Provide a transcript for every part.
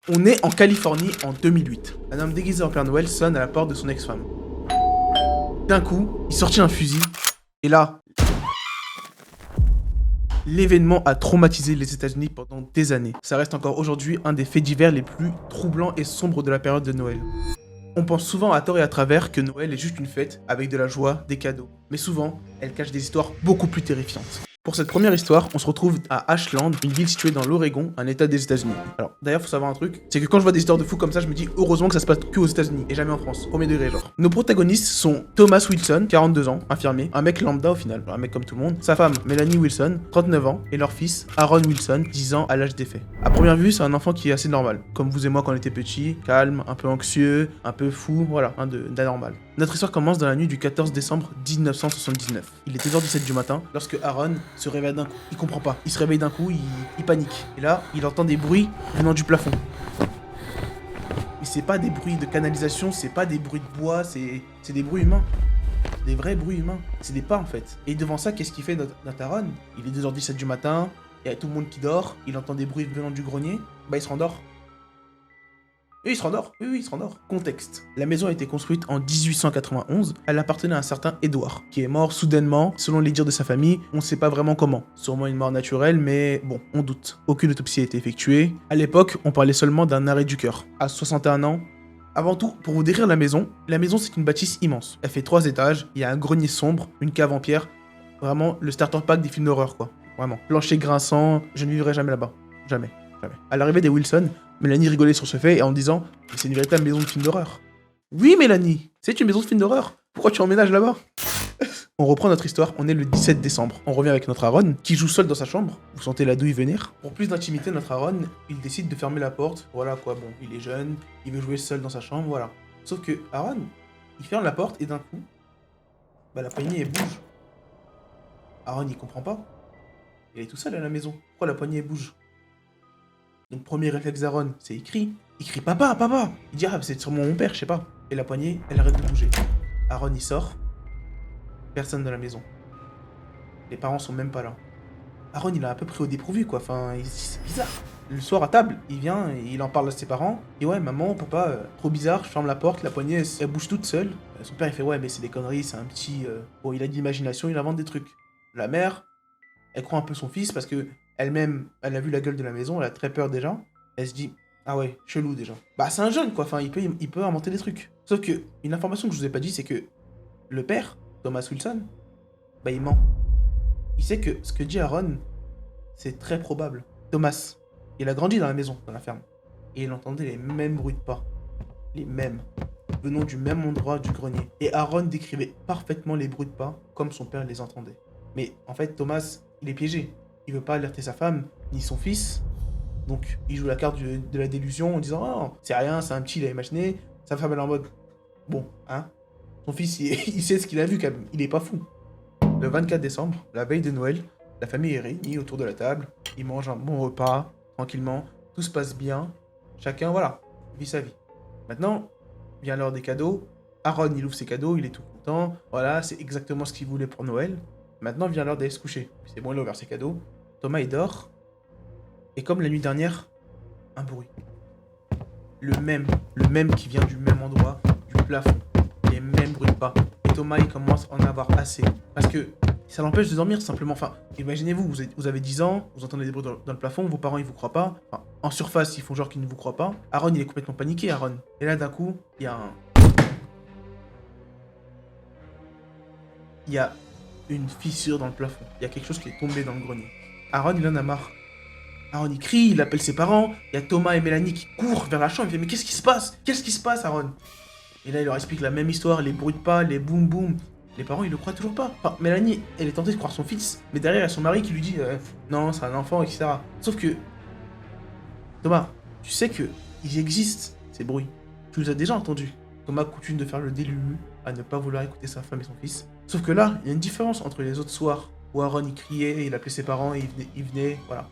On est en Californie en 2008. Un homme déguisé en Père Noël sonne à la porte de son ex-femme. D'un coup, il sortit un fusil, et là, l'événement a traumatisé les États-Unis pendant des années. Ça reste encore aujourd'hui un des faits divers les plus troublants et sombres de la période de Noël. On pense souvent à tort et à travers que Noël est juste une fête avec de la joie, des cadeaux. Mais souvent, elle cache des histoires beaucoup plus terrifiantes. Pour cette première histoire, on se retrouve à Ashland, une ville située dans l'Oregon, un état des États-Unis. Alors, d'ailleurs, faut savoir un truc, c'est que quand je vois des histoires de fous comme ça, je me dis heureusement que ça se passe que aux États-Unis et jamais en France. Premier degré, genre. Nos protagonistes sont Thomas Wilson, 42 ans, infirmier, un mec lambda au final, un mec comme tout le monde, sa femme Melanie Wilson, 39 ans, et leur fils Aaron Wilson, 10 ans à l'âge des faits. À première vue, c'est un enfant qui est assez normal, comme vous et moi quand on était petits, calme, un peu anxieux, un peu fou, voilà, d'anormal. Notre histoire commence dans la nuit du 14 décembre 1979. Il est 2h17 du matin lorsque Aaron se réveille d'un coup. Il comprend pas. Il se réveille d'un coup, il panique. Et là, il entend des bruits venant du plafond. Mais c'est pas des bruits de canalisation, c'est pas des bruits de bois, c'est des bruits humains. Des vrais bruits humains. C'est des pas en fait. Et devant ça, qu'est-ce qu'il fait notre Aaron? Il est 2h17 du matin, il y a tout le monde qui dort, il entend des bruits venant du grenier, bah il se rendort. Oui, il se rendort. Oui, il se rendort. Contexte. La maison a été construite en 1891. Elle appartenait à un certain Edward, qui est mort soudainement, selon les dires de sa famille. On ne sait pas vraiment comment. Sûrement une mort naturelle, mais bon, on doute. Aucune autopsie a été effectuée. À l'époque, on parlait seulement d'un arrêt du cœur. À 61 ans. Avant tout, pour vous décrire la maison c'est une bâtisse immense. Elle fait 3 étages, il y a un grenier sombre, une cave en pierre. Vraiment, le starter pack des films d'horreur, quoi. Vraiment. Plancher grinçant, je ne vivrai jamais là-bas. Jamais. Jamais. À l'arrivée des Wilson, Mélanie rigolait sur ce fait et en disant « c'est une véritable maison de film d'horreur ». Oui Mélanie, c'est une maison de film d'horreur. Pourquoi tu emménages là-bas? On reprend notre histoire, on est le 17 décembre. On revient avec notre Aaron, qui joue seul dans sa chambre. Vous sentez la douille venir. Pour plus d'intimité, notre Aaron, il décide de fermer la porte. Voilà quoi, bon, il est jeune, il veut jouer seul dans sa chambre, voilà. Sauf que Aaron, il ferme la porte et d'un coup, bah la poignée elle bouge. Aaron il comprend pas. Il est tout seul à la maison. Pourquoi la poignée elle bouge? Donc premier réflexe d'Aaron, c'est il crie. Il crie papa, papa. Il dit ah c'est sûrement mon père, je sais pas. Et la poignée, elle arrête de bouger. Aaron il sort. Personne dans la maison. Les parents sont même pas là. Aaron il a un peu pris au dépourvu quoi, enfin c'est bizarre. Le soir à table, il vient et il en parle à ses parents. Et ouais maman, papa, trop bizarre, je ferme la porte, la poignée elle bouge toute seule. Son père il fait ouais mais c'est des conneries, c'est un petit... Bon il a de l'imagination, il invente des trucs. La mère, elle croit un peu son fils parce que elle-même, elle a vu la gueule de la maison, elle a très peur déjà. Elle se dit, ah ouais, chelou déjà. Bah c'est un jeune quoi, enfin il peut inventer des trucs. Sauf que, une information que je vous ai pas dit, c'est que le père, Thomas Wilson, bah il ment. Il sait que ce que dit Aaron, c'est très probable. Thomas, il a grandi dans la maison, dans la ferme. Et il entendait les mêmes bruits de pas. Les mêmes. Venant du même endroit du grenier. Et Aaron décrivait parfaitement les bruits de pas, comme son père les entendait. Mais en fait, Thomas, il est piégé. Il veut pas alerter sa femme, ni son fils. Donc, il joue la carte de la délusion en disant « Oh, c'est rien, c'est un petit, il a imaginé. » Sa femme, elle est en mode « Bon, hein ?» Son fils, il sait ce qu'il a vu quand même. Il est pas fou. Le 24 décembre, la veille de Noël, la famille est réunie autour de la table. Ils mangent un bon repas, tranquillement. Tout se passe bien. Chacun, voilà, vit sa vie. Maintenant, vient l'heure des cadeaux. Aaron, il ouvre ses cadeaux, il est tout content. Voilà, c'est exactement ce qu'il voulait pour Noël. Maintenant vient l'heure d'aller se coucher. C'est bon, il a ouvert ses cadeaux. Thomas, il dort. Et comme la nuit dernière, un bruit. Le même qui vient du même endroit, du plafond. Les mêmes bruits de pas. Et Thomas, il commence à en avoir assez. Parce que ça l'empêche de dormir, simplement. Enfin, imaginez-vous, vous avez 10 ans, vous entendez des bruits dans le plafond, vos parents, ils vous croient pas. Enfin, en surface, ils font genre qu'ils ne vous croient pas. Aaron, il est complètement paniqué, Aaron. Et là, d'un coup, il y a une fissure dans le plafond. Il y a quelque chose qui est tombé dans le grenier. Aaron, il en a marre. Aaron, il crie, il appelle ses parents. Il y a Thomas et Mélanie qui courent vers la chambre. Il fait, mais qu'est-ce qui se passe? Qu'est-ce qui se passe, Aaron? Et là, il leur explique la même histoire, les bruits de pas, les boum boum. Les parents, ils le croient toujours pas. Enfin, Mélanie, elle est tentée de croire son fils. Mais derrière, il y a son mari qui lui dit, non, c'est un enfant, etc. Sauf que, Thomas, tu sais que ils existent, ces bruits. Tu les as déjà entendus. Thomas coutume de faire le déluge, à ne pas vouloir écouter sa femme et son fils. Sauf que là, il y a une différence entre les autres soirs où Aaron il criait, il appelait ses parents et il venait, voilà.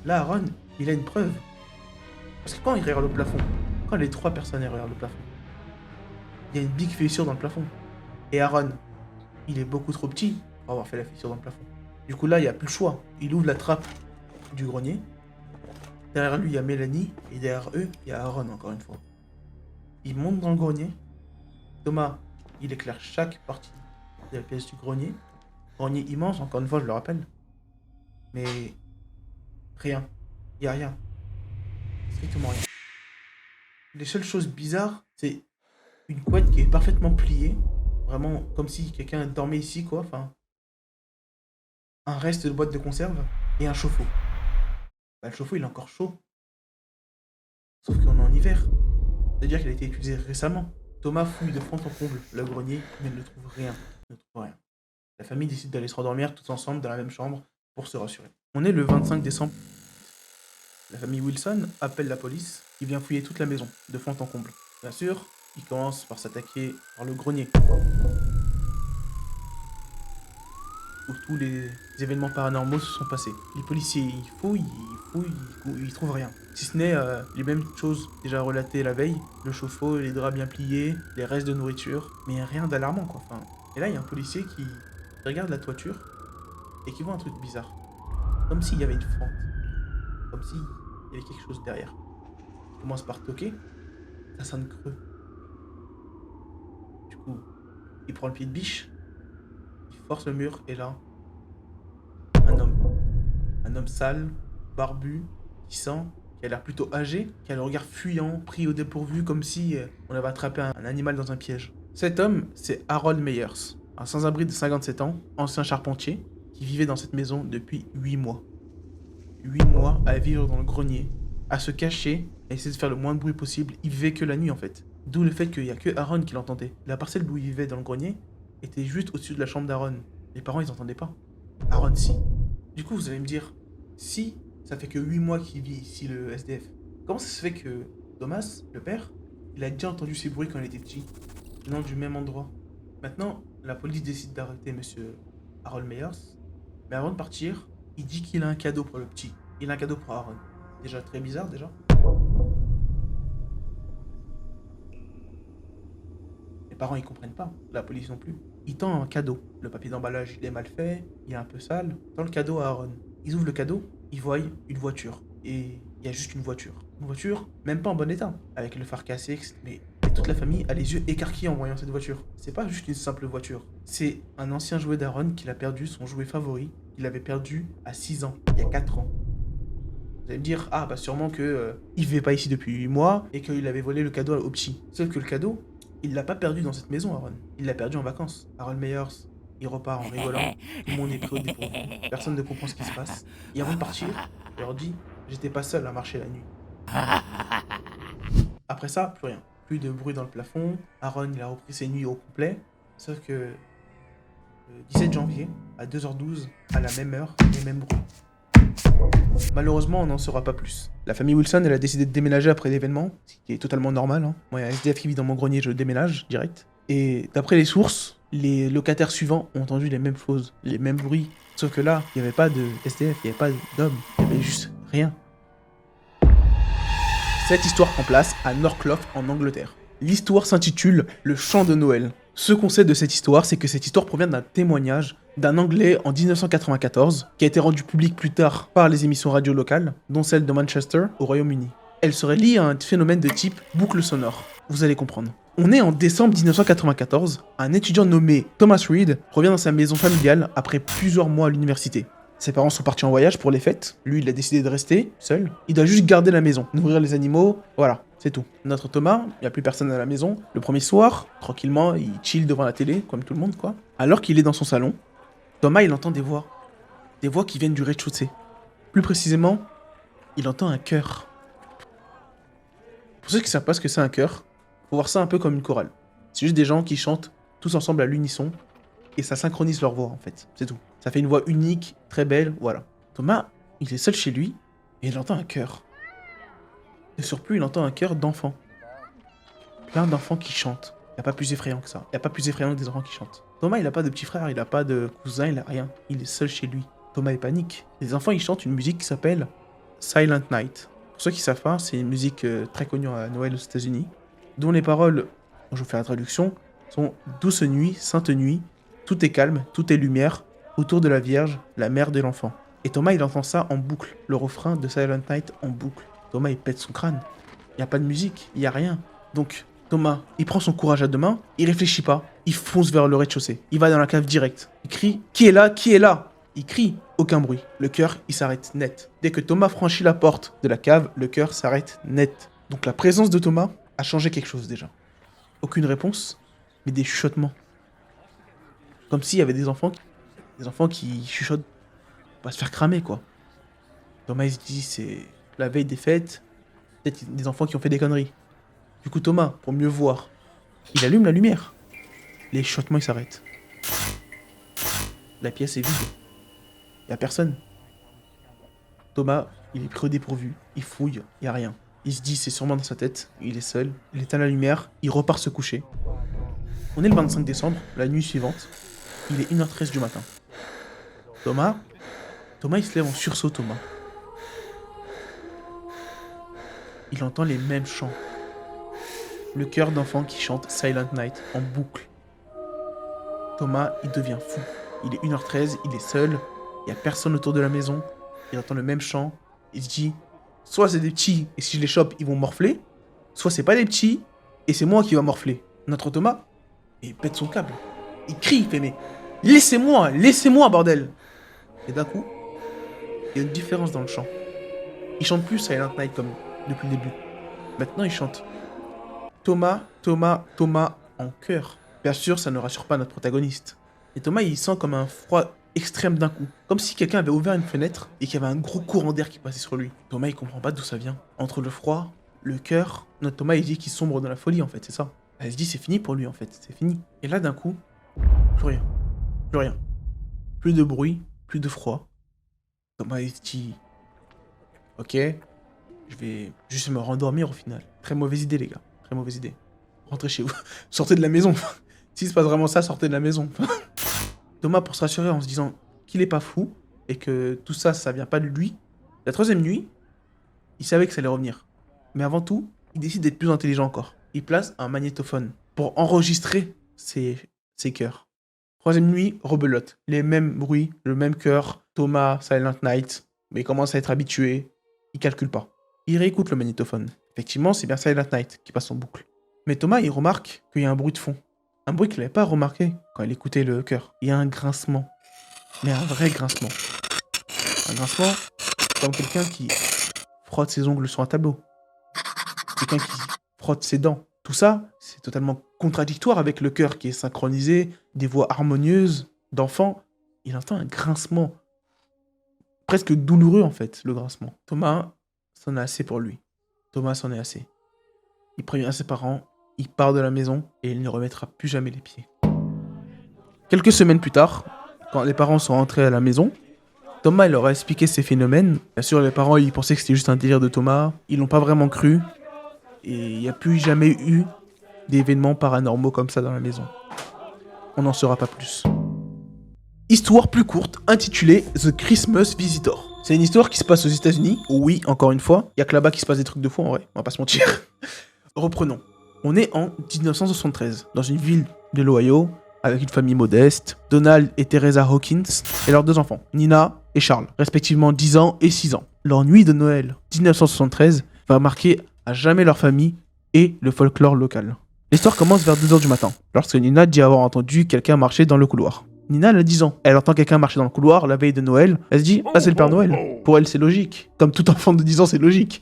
Là, Aaron, il a une preuve. Parce que quand il regarde le plafond, quand les 3 personnes regardent le plafond, il y a une big fissure dans le plafond. Et Aaron, il est beaucoup trop petit pour avoir fait la fissure dans le plafond. Du coup là, il n'y a plus le choix. Il ouvre la trappe du grenier. Derrière lui, il y a Mélanie, et derrière eux, il y a Aaron, encore une fois. Ils montent dans le grenier. Thomas, il éclaire chaque partie de la pièce du grenier. Grenier immense, encore une fois, je le rappelle. Mais rien. Il n'y a rien. Strictement rien. Les seules choses bizarres, c'est une couette qui est parfaitement pliée. Vraiment comme si quelqu'un dormait ici, quoi. Enfin, un reste de boîte de conserve et un chauffe-eau. Bah, le chauffe-eau, il est encore chaud. Sauf qu'on est en hiver. C'est-à-dire qu'il a été utilisé récemment. Thomas fouille de fond en comble le grenier, mais ne trouve rien. Ne trouve rien. La famille décide d'aller se rendormir tous ensemble dans la même chambre pour se rassurer. On est le 25 décembre. La famille Wilson appelle la police qui vient fouiller toute la maison, de fond en comble. Bien sûr, ils commencent par s'attaquer par le grenier, où tous les événements paranormaux se sont passés. Les policiers, ils trouvent rien. Si ce n'est les mêmes choses déjà relatées la veille, le chauffe-eau, les draps bien pliés, les restes de nourriture, mais rien d'alarmant quoi. Enfin, et là, il y a un policier qui regarde la toiture et qui voit un truc bizarre. Comme s'il y avait une fente. Comme s'il y avait quelque chose derrière. Il commence par toquer, ça sonne creux. Du coup, il prend le pied de biche, il force le mur et là, un homme. Un homme sale, barbu, qui sent, qui a l'air plutôt âgé, qui a le regard fuyant, pris au dépourvu, comme si on avait attrapé un animal dans un piège. Cet homme, c'est Harold Meyers, un sans-abri de 57 ans, ancien charpentier, qui vivait dans cette maison depuis 8 mois. 8 mois à vivre dans le grenier, à se cacher, à essayer de faire le moins de bruit possible. Il vivait que la nuit en fait. D'où le fait qu'il n'y a que Aaron qui l'entendait. La parcelle où il vivait dans le grenier était juste au-dessus de la chambre d'Aaron. Les parents ils n'entendaient pas. Aaron si. Du coup vous allez me dire, si ça fait que 8 mois qu'il vit ici le SDF, comment ça se fait que Thomas, le père, il a déjà entendu ces bruits quand il était petit, venant du même endroit? Maintenant, la police décide d'arrêter monsieur Harold Meyers, mais avant de partir, il dit qu'il a un cadeau pour le petit. Il a un cadeau pour Aaron. Déjà très bizarre déjà. Les parents ils comprennent pas, la police non plus. Il tend un cadeau. Le papier d'emballage il est mal fait, il est un peu sale. Il tend le cadeau à Aaron. Ils ouvrent le cadeau, ils voient une voiture. Et il y a juste une voiture. Une voiture, même pas en bon état, avec le phare cassé, etc. Mais toute la famille a les yeux écarquillés en voyant cette voiture. C'est pas juste une simple voiture. C'est un ancien jouet d'Aaron qu'il a perdu, son jouet favori. Il avait perdu à 6 ans, il y a 4 ans. Vous allez me dire, ah bah sûrement que il vivait pas ici depuis 8 mois et qu'il avait volé le cadeau au petit. Sauf que le cadeau, il l'a pas perdu dans cette maison, Aaron. Il l'a perdu en vacances. Harold Meyers, il repart en rigolant. Tout le monde est pris au dépourvu. Personne ne comprend ce qui se passe. Et avant de partir, il leur dit, j'étais pas seul à marcher la nuit. Après ça, plus rien. Plus de bruit dans le plafond. Aaron, il a repris ses nuits au complet. Sauf que le 17 janvier, à 2h12, à la même heure, les mêmes bruits. Malheureusement, on n'en saura pas plus. La famille Wilson, elle a décidé de déménager après l'événement, ce qui est totalement normal. Hein. Moi, il y a un SDF qui vit dans mon grenier, je déménage direct. Et d'après les sources, les locataires suivants ont entendu les mêmes choses, les mêmes bruits. Sauf que là, il n'y avait pas de SDF, il n'y avait pas d'homme, il n'y avait juste rien. Cette histoire prend place à Norcliffe, en Angleterre. L'histoire s'intitule Le Chant de Noël. Ce qu'on sait de cette histoire, c'est que cette histoire provient d'un témoignage d'un Anglais en 1994, qui a été rendu public plus tard par les émissions radio locales, dont celle de Manchester, au Royaume-Uni. Elle serait liée à un phénomène de type boucle sonore. Vous allez comprendre. On est en décembre 1994, un étudiant nommé Thomas Reed revient dans sa maison familiale après plusieurs mois à l'université. Ses parents sont partis en voyage pour les fêtes, lui il a décidé de rester seul, il doit juste garder la maison, nourrir les animaux, voilà, c'est tout. Notre Thomas, il n'y a plus personne à la maison, le premier soir, tranquillement, il chill devant la télé, comme tout le monde quoi. Alors qu'il est dans son salon, Thomas il entend des voix qui viennent du rez-de-chaussée. Plus précisément, il entend un chœur. Pour ceux qui ne savent pas ce que c'est un chœur, faut voir ça un peu comme une chorale. C'est juste des gens qui chantent tous ensemble à l'unisson, et ça synchronise leur voix en fait, c'est tout. Ça fait une voix unique, très belle, voilà. Thomas, il est seul chez lui, et il entend un chœur. De surplus, il entend un chœur d'enfants. Plein d'enfants qui chantent. Il n'y a pas plus effrayant que ça. Il n'y a pas plus effrayant que des enfants qui chantent. Thomas, il n'a pas de petit frère, il n'a pas de cousin, il n'a rien. Il est seul chez lui. Thomas est panique. Les enfants, ils chantent une musique qui s'appelle Silent Night. Pour ceux qui savent pas, c'est une musique très connue à Noël aux États-Unis, dont les paroles, je vous fais la traduction, sont Douce nuit, sainte nuit, tout est calme, tout est lumière, autour de la Vierge, la mère de l'enfant. Et Thomas, il entend ça en boucle. Le refrain de Silent Night en boucle. Thomas, il pète son crâne. Il n'y a pas de musique, il n'y a rien. Donc, Thomas, il prend son courage à deux mains, il réfléchit pas, il fonce vers le rez-de-chaussée. Il va dans la cave direct. Il crie « Qui est là? Qui est là ?» Il crie, aucun bruit. Le cœur, il s'arrête net. Dès que Thomas franchit la porte de la cave, le cœur s'arrête net. Donc la présence de Thomas a changé quelque chose déjà. Aucune réponse, mais des chuchotements. Comme s'il y avait des enfants qui chuchotent pour pas se faire cramer, quoi. Thomas, il se dit, c'est la veille des fêtes, peut-être des enfants qui ont fait des conneries. Du coup, Thomas, pour mieux voir, il allume la lumière. Les chuchotements, ils s'arrêtent. La pièce est vide. Il n'y a personne. Thomas, il est pris au dépourvu. Il fouille, il n'y a rien. Il se dit, c'est sûrement dans sa tête. Il est seul. Il éteint la lumière. Il repart se coucher. On est le 25 décembre, la nuit suivante. Il est 1h13 du matin. Thomas, il se lève en sursaut, Thomas. Il entend les mêmes chants. Le chœur d'enfant qui chante Silent Night en boucle. Thomas, il devient fou. Il est 1h13, il est seul. Il n'y a personne autour de la maison. Il entend le même chant. Il se dit, soit c'est des petits, et si je les chope, ils vont morfler. Soit c'est pas des petits, et c'est moi qui va morfler. Notre Thomas, il pète son câble. Il crie, il fait, mais laissez-moi, bordel. Et d'un coup, il y a une différence dans le chant. Il chante plus Silent Night comme depuis le début. Maintenant, il chante Thomas en chœur. Bien sûr, ça ne rassure pas notre protagoniste. Et Thomas, il sent comme un froid extrême d'un coup. Comme si quelqu'un avait ouvert une fenêtre et qu'il y avait un gros courant d'air qui passait sur lui. Thomas, il comprend pas d'où ça vient. Entre le froid, le cœur, notre Thomas, il dit qu'il sombre dans la folie, en fait, c'est ça. Il se dit, c'est fini pour lui, en fait, c'est fini. Et là, d'un coup, plus rien. Plus rien. Plus de bruit, plus de froid. Thomas, il se dit, ok, je vais juste me rendormir au final. Très mauvaise idée, les gars. Très mauvaise idée. Rentrez chez vous. Sortez de la maison. S'il se passe vraiment ça, sortez de la maison. Thomas, pour se rassurer en se disant qu'il est pas fou et que tout ça, ça vient pas de lui, la troisième nuit, il savait que ça allait revenir. Mais avant tout, il décide d'être plus intelligent encore. Il place un magnétophone pour enregistrer ses cœurs. Troisième nuit, rebelote. Les mêmes bruits, le même cœur, Thomas, Silent Night, mais il commence à être habitué, il calcule pas. Il réécoute le magnétophone. Effectivement, c'est bien Silent Night qui passe en boucle. Mais Thomas, il remarque qu'il y a un bruit de fond. Un bruit qu'il n'avait pas remarqué quand il écoutait le cœur. Il y a un grincement. Mais un vrai grincement. Un grincement comme quelqu'un qui frotte ses ongles sur un tableau. Quelqu'un qui frotte ses dents. Tout ça, c'est totalement contradictoire avec le cœur qui est synchronisé, des voix harmonieuses d'enfants. Il entend un grincement. Presque douloureux en fait, le grincement. Thomas s'en a assez pour lui. Thomas s'en est assez. Il prévient ses parents, il part de la maison et il ne remettra plus jamais les pieds. Quelques semaines plus tard, quand les parents sont rentrés à la maison, Thomas il leur a expliqué ces phénomènes. Bien sûr, les parents ils pensaient que c'était juste un délire de Thomas, ils l'ont pas vraiment cru et il n'y a plus jamais eu d'événements paranormaux comme ça dans la maison. On n'en saura pas plus. Histoire plus courte intitulée The Christmas Visitor. C'est une histoire qui se passe aux États-Unis. Oui, encore une fois, il y a que là-bas qu'il se passe des trucs de fou en vrai, on va pas se mentir. Reprenons. On est en 1973, dans une ville de l'Ohio, avec une famille modeste, Donald et Teresa Hawkins, et leurs deux enfants, Nina et Charles, respectivement 10 ans et 6 ans. Leur nuit de Noël 1973 va marquer à jamais leur famille et le folklore local. L'histoire commence vers 2h du matin, lorsque Nina dit avoir entendu quelqu'un marcher dans le couloir. Nina, elle a 10 ans. Elle entend quelqu'un marcher dans le couloir la veille de Noël. Elle se dit, ah, c'est le Père Noël. Pour elle, c'est logique. Comme tout enfant de 10 ans, c'est logique.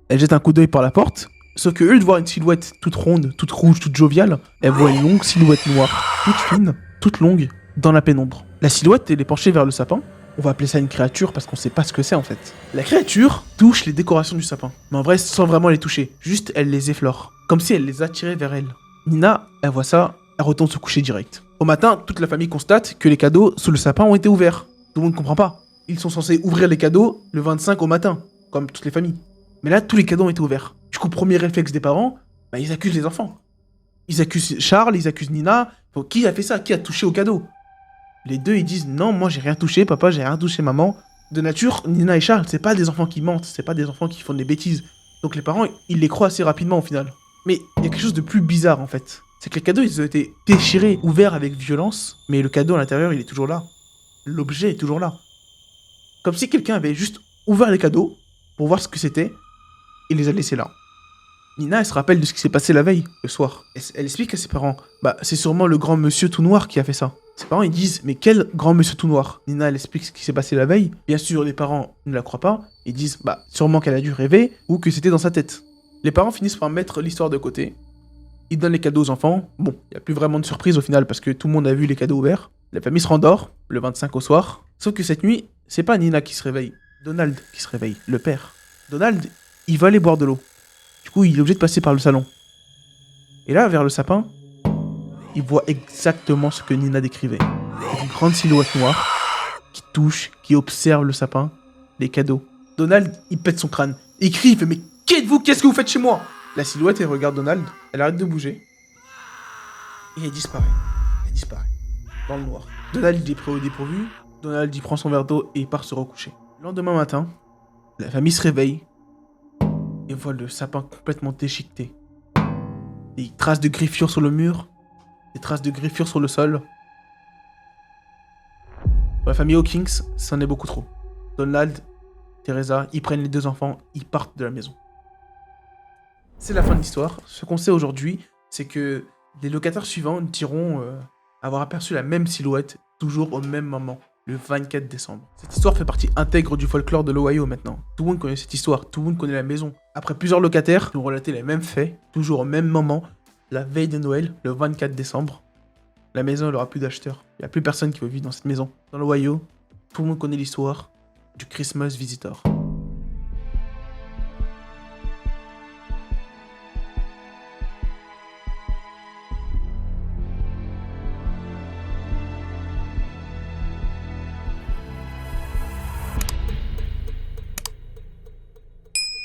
Elle jette un coup d'œil par la porte. Sauf que, au lieu de voir une silhouette toute ronde, toute rouge, toute joviale, elle voit une longue silhouette noire, toute fine, toute longue, dans la pénombre. La silhouette, elle est penchée vers le sapin. On va appeler ça une créature parce qu'on sait pas ce que c'est en fait. La créature touche les décorations du sapin. Mais en vrai, sans vraiment les toucher. Juste, elle les effleure. Comme si elle les attirait vers elle. Nina, elle voit ça, elle retourne se coucher direct. Au matin, toute la famille constate que les cadeaux sous le sapin ont été ouverts. Tout le monde ne comprend pas. Ils sont censés ouvrir les cadeaux le 25 au matin, comme toutes les familles. Mais là, tous les cadeaux ont été ouverts. Du coup, premier réflexe des parents, ils accusent les enfants. Ils accusent Charles, ils accusent Nina. Bon, qui a fait ça? Qui a touché au cadeau? Les deux, ils disent non, moi j'ai rien touché, papa, j'ai rien touché, maman. De nature, Nina et Charles, c'est pas des enfants qui mentent, c'est pas des enfants qui font des bêtises. Donc les parents, ils les croient assez rapidement au final. Mais il y a quelque chose de plus bizarre en fait. C'est que les cadeaux, ils ont été déchirés, ouverts avec violence, mais le cadeau à l'intérieur, il est toujours là. L'objet est toujours là. Comme si quelqu'un avait juste ouvert les cadeaux pour voir ce que c'était et les a laissés là. Nina, elle se rappelle de ce qui s'est passé la veille, le soir. Elle explique à ses parents, bah c'est sûrement le grand monsieur tout noir qui a fait ça. Ses parents ils disent, mais quel grand monsieur tout noir? Nina, elle explique ce qui s'est passé la veille. Bien sûr, les parents ne la croient pas. Ils disent, bah sûrement qu'elle a dû rêver ou que c'était dans sa tête. Les parents finissent par mettre l'histoire de côté. Ils donnent les cadeaux aux enfants. Bon, il n'y a plus vraiment de surprise au final parce que tout le monde a vu les cadeaux ouverts. La famille se rendort, le 25 au soir. Sauf que cette nuit, c'est pas Nina qui se réveille. Donald qui se réveille, le père. Donald, il va aller boire de l'eau. Du coup, il est obligé de passer par le salon. Et là, vers le sapin, il voit exactement ce que Nina décrivait. Une grande silhouette noire qui touche, qui observe le sapin, les cadeaux. Donald, il pète son crâne. Il crie, il fait, mais qui êtes-vous? Qu'est-ce que vous faites chez moi? La silhouette, elle regarde Donald, elle arrête de bouger. Et elle disparaît. Elle disparaît. Dans le noir. Donald, il est pris au dépourvu. Donald, il prend son verre d'eau et il part se recoucher. Le lendemain matin, la famille se réveille et voit le sapin complètement déchiqueté. Des traces de griffures sur le mur, des traces de griffures sur le sol. Pour la famille Hawkins, c'en est beaucoup trop. Donald, Teresa, ils prennent les deux enfants, ils partent de la maison. C'est la fin de l'histoire. Ce qu'on sait aujourd'hui, c'est que les locataires suivants diront avoir aperçu la même silhouette, toujours au même moment, le 24 décembre. Cette histoire fait partie intègre du folklore de l'Ohio maintenant. Tout le monde connaît cette histoire, tout le monde connaît la maison. Après plusieurs locataires qui ont relaté les mêmes faits, toujours au même moment, la veille de Noël, le 24 décembre, la maison elle aura plus d'acheteurs. Il n'y a plus personne qui veut vivre dans cette maison. Dans l'Ohio, tout le monde connaît l'histoire du Christmas Visitor.